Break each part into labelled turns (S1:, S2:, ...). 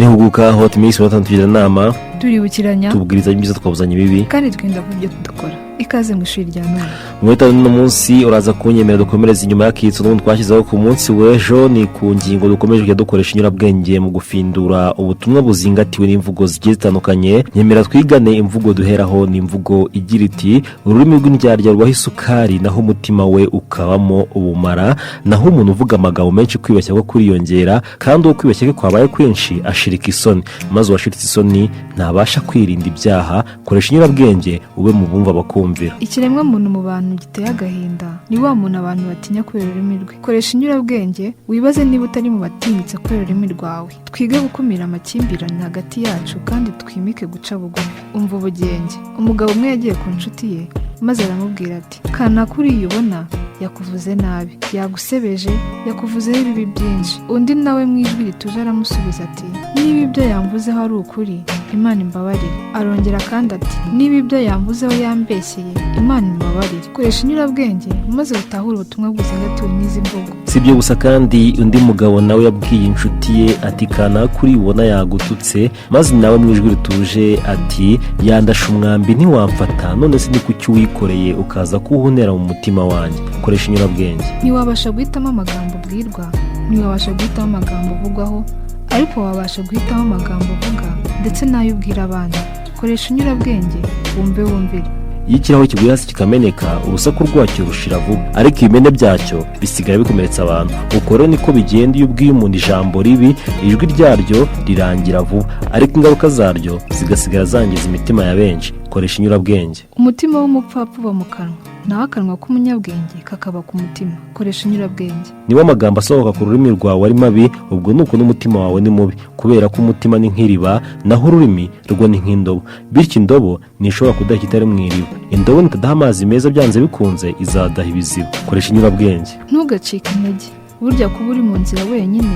S1: Nihuguka Hot Mix batatugira inama
S2: turibukiranya
S1: tubwiriza ibyiza twabuzanye bibi
S2: kandi twenda kubyo tudakora. Ikaze mu ishuri rya none.
S1: Mwita no munsi uraza kunyemera dukomereza inyuma y'akitso n'ubundi twashyizeho ku munsi w'ejo ni ku ngingo dukomeje kujya dukoresha inyurabwenge mu gufindura ubutumwa buzingatiwe n'imvugo zigiye zitandukanye. Nyemera twigane imvugo duheraho ni imvugo igira iti ururimi rw'indyarya rubaho isukari naho umutima we ukabamo ubumara, naho umuntu uvuga amagambo menshi kwibeshya ko kuriyongera kandi uwo kwibeshya ko kwabaye kwinshi ashirika isoni, maze uwashiritse isoni ntabasha kwirinda ibyaha. Koresha inyurabwenge ube mu bumva bakumvira.
S2: Ikiremwa muntu mu bantu giteye agahinda ni wa muntu abantu batinya kubera ururimi rwe. Koresha inyurabwenge wibaze niba utari mu batinyitse kubera ururimi rwawe. Twige gukumira amakimbirane hagati yacu kandi twimike guca bugufi. Umva ubugenge. Umugabo umwe yagiye ku nshuti ye maze aramubwira ati kanaka uriya ubona yakuvuze nabi, yagusebeje, yakuvuzeho ibibi byinshi. Undi nawe mu ijwi rituje aramusubiza ati niba ibyo yamvuzeho ari ukuri Imana imbabarire. Arongera kandi ati niba ibyo yamvuzeho yambeshyeye Imana imbabarire. Koresha inyurabwenge maze utahure ubutumwa buzingatiwe n'izi mvugo.
S1: Sibyo gusa kandi undi mugabo nawe yabwiye inshuti ye ati kanaka uri ubona yagututse, maze nawe mu ijwi rituje ati yandasha umwambi ntiwamfata, none se ni kuki wikoreye ukaza kuwuhonera mu mutima wanjye. Koresha inyurabwenge.
S2: Ntiwabasha guhitamo amagambo ubwirwa, ntiwabasha guhitamo amagambo uvugwaho, ariko wabasha guhitamo amagambo uvuga ndetse n'ayo ubwira abandi. Koresha inyurabwenge wumve wumvire.
S1: Iyo ikirahure kiguye hasi kikameneka urusaku rwacyo rushira vuba, ariko ibimene byacyo bisigara bikomeretsa abantu. Uko rero niko bigenda iyo ubwiye umuntu ijambo ribi, ijwi ryaryo rirangira vuba, ariko ingaruka zaryo zigasigara zangiza imitima ya benshi. Koresha inyurabwenge.
S2: Umutima w'umupfapfa uba mu kanwa, naho akanwa k'umunyabwenge kakaba ku mutima. Koresha inyurabwenge.
S1: Niba amagambo asohoka ku rurimi rwawe ari mabi, ubwo nuko n'umutima wawe ni mubi, kubera ko umutima ni nk'iriba naho ururimi rwo ni nk'indobo, bityo indobo ntishobora kudaha itari mu iriba. Indobo nitadaha amazi meza byanze bikunze izadaha ibiziba. Koresha inyurabwenge.
S2: Ntugacike intege. Burya kuba uri mu nzira wenyine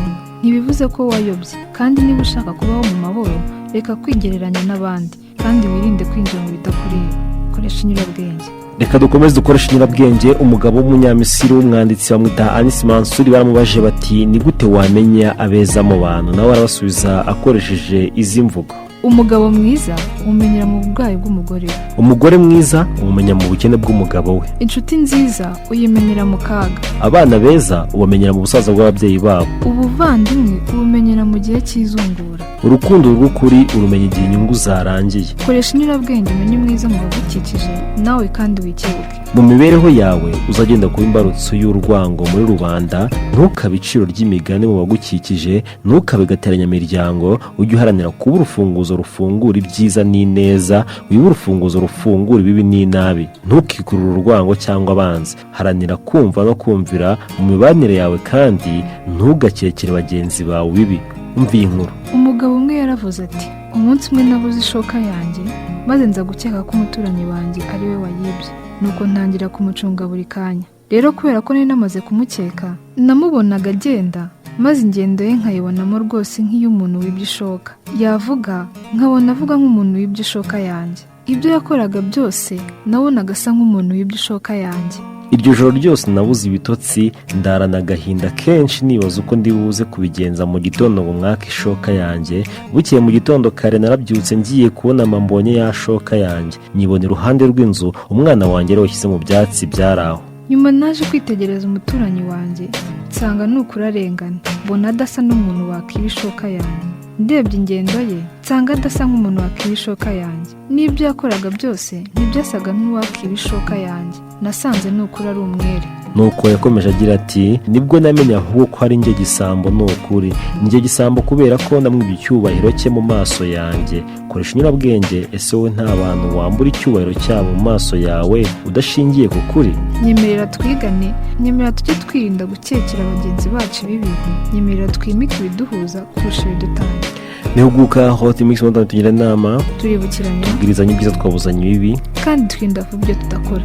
S2: ntibivuze ko wayobye, kandi niba ushaka kubaho mu mahoro reka kwigereranya n'abandi kandi wirinde kwinjira mu bidakureba. Koresha inyurabwenge.
S1: Reka dukomeze dukoresha inyurabwenge. Umugabo w'umunyamisiri w'umwanditsi bamwita Anis Mansuri baramubaje bati ni gute wamenya abeza mu bantu, nawe arabasubiza akoresheje izi mvugo.
S2: Umugabo mwiza umumenyera mu burwayi bw'umugore we.
S1: Umugore mwiza umumenya mu bukene bw'umugabo we.
S2: Inshuti nziza uyimenyera mu kaga.
S1: Abana beza ubamenyera mu busaza bw'ababyeyi babo.
S2: Ubuvandimwe ubumenyera mu gihe cy'izungura.
S1: Urukundo rw'ukuri urumenya igihe inyungu zarangiye.
S2: Koresha inyurabwenge umenye umwiza mu bagukikije nawe kandi wikebuke.
S1: Mu mibereho yawe uzagenda kuba imbarutso y'urwango muri rubanda, ntukabe iciro ry'imigani mu bagukikije, ntukabe gateranyamiryango. Ujye uharanira kuba urufunguzo rufungura ibyiza n'ineza, wibe urufunguzo rufungura ibibi n'inabi. Ntukikurure urwango cyangwa abanzi. Haranira kumva no kumvira mu mibanire yawe kandi ntugakekere bagenzi bawe bibi. Umva iyi nkuru.
S2: Umugabo umwe yaravuze ati umunsi umwe nabuze ishoka yanjye maze nza gukeka ko umuturanyi wanjye ari we wayibye, nuko ntangira kumucunga buri kanya. Rero kubera ko nari namaze kumukeka namubonaga agenda, maze ingendo ye nkayibonamo rwose nk'iy'umuntu wibye ishoka. Yavuga nkabona avuga nk'umuntu wibye ishoka yanjye. Ibyo yakoraga byose nabonaga asa nk'umuntu wibye ishoka yanjye.
S1: Iryo joro ryose nabuze ibitotsi, ndarana agahinda kenshi nibaza uko ndi buze kubigenza mu gitondo ngo mwaka ishoka yanjye. Bukeye mu gitondo kare narabyutse ngiye kubona mbonye ya shoka yanjye, nyibona iruhande rw'inzu umwana wanjye yawushyize mu byatsi byaraho.
S2: Nyuma naje kwitegereza umuturanyi wanjye nsanga nukuri arengana, mbona adasa n'umuntu wakiba ishoka yanjye. Ndebye ingendo ye nsanga adasa nk'umuntu wakiba ishoka yanjye, n'ibyo yakoraga byose ntibyasaga nk'uwakiba ishoka yanjye. Nasanze nukuri ari umwere.
S1: Nuko yakomeje agira ati nibwo namenya ahubwo ko ari njye gisambo. Nukuri njye gisambo kubera ko namwibye icyubahiro cye mu maso yanjye. Koresha inyurabwenge. Ese wowe nta bantu wambura icyubahiro cyabo mu maso yawe udashingiye ku kuri?
S2: Nyemerera twigane, nyemerera tujye twirinda gukekera bagenzi bacu ibibi, nyemerera twimike ibiduhuza kurusha ibidutanya.
S1: Nihuguka Hot Mix batatugira inama
S2: turibukiranya
S1: tubwirizanye ibyiza twabuzanye bibi
S2: kandi twirinda kubyo tudakora.